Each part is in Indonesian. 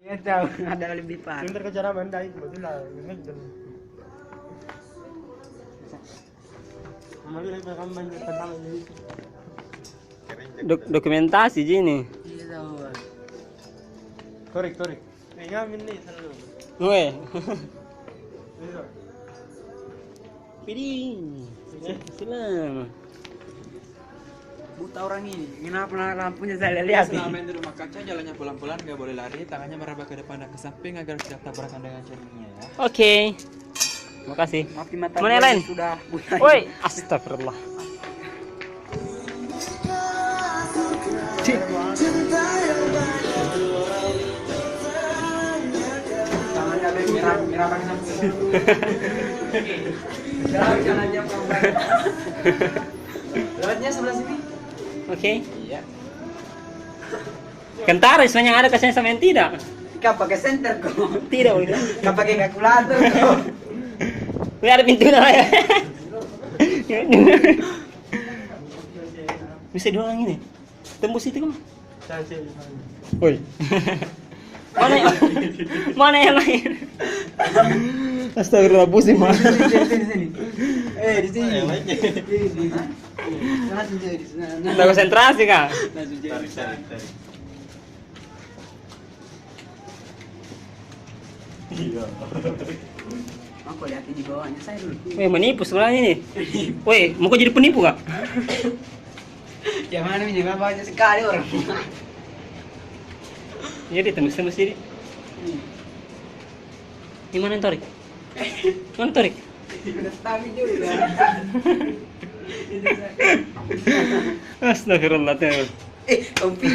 Ya tahu ada lebih parah. Sebentar ke cara mandai kebetulan. Mari lagi rekaman tentang ini. Dokumentasi gini. Iya tahu. Korek. Ngamin nih selalu. Weh. Bisa. Pilih. Selam. Buta orang ini. Kenapa lampunya saya lihat? Selama di rumah kaca jalannya pelan-pelan, nggak boleh lari, tangannya meraba ke depan dan ke samping agar tidak tabrakan dengan cerminnya ya. Oke. Makasih. Maafin mata Mana yang gua lain? sudah buta. Woi, astagfirullah. Tangannya merah pakai sampo. Jangan jam lewatnya sebelah sini. Oke. Iya. Kentara sebenarnya ada kesannya sama yang tidak. Kau pakai senter kok. Tidak, udah. Kau pakai kalkulator kok. Wih, ada pintu namanya. Bisa dua orang ini. Tembus itu kan? Woi. Mana yang lain? Astagfirullah, pusing mah. Sini. Di sini. Langsung jadi di sana. Kita konsentrasi kak. Langsung jadi. Tarik. Aku lihat di bawahnya saya dulu. Weh, menipu sebenarnya ini. Weh, mau kau jadi penipu kak? Yang mana ini banyak sekali orang. Jadi tembus ini. Di mana yang tarik? Mana tarik? Tapi juga. Astagfirullah tuh. Kompi.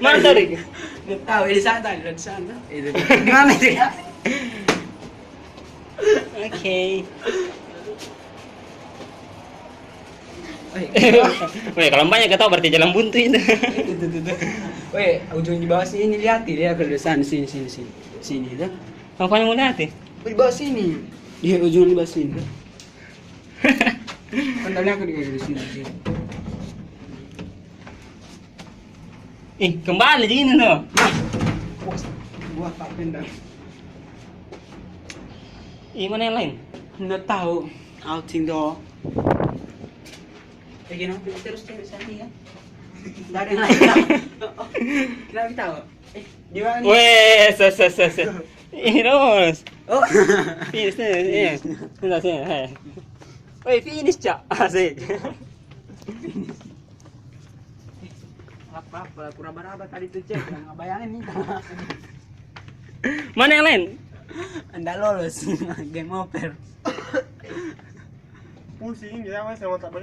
Mana tarik? Nggak tahu di sana, di sana. Itu. Gimana itu? Oke. Weh, kalau banyak gak tahu berarti jalan buntu itu. Weh, ujung di bawah sini lihat dia ke sana sini. Sini dah. Apanya mau lihat? Di bawah sini. Di ujung di bawah sini. Pandangnya aku di sini. Ih, kembali gini tuh. Buat tak pendang. Ih, mana yang lain? Nggak tahu. Outing doh. Kenapa terus cari sana ya? Nggak ada yang lain. Kenapa tahu? Di mana nih? Weh, ses. Ini terus. Oh. Finish nih. Sudah sini. Hei. Weh, finish cak. Asik. Apa pura-pura tadi tuh cek nggak bayangin nih. Mana yang lain? Anda lolos game over. Pusing ya mas, sama tak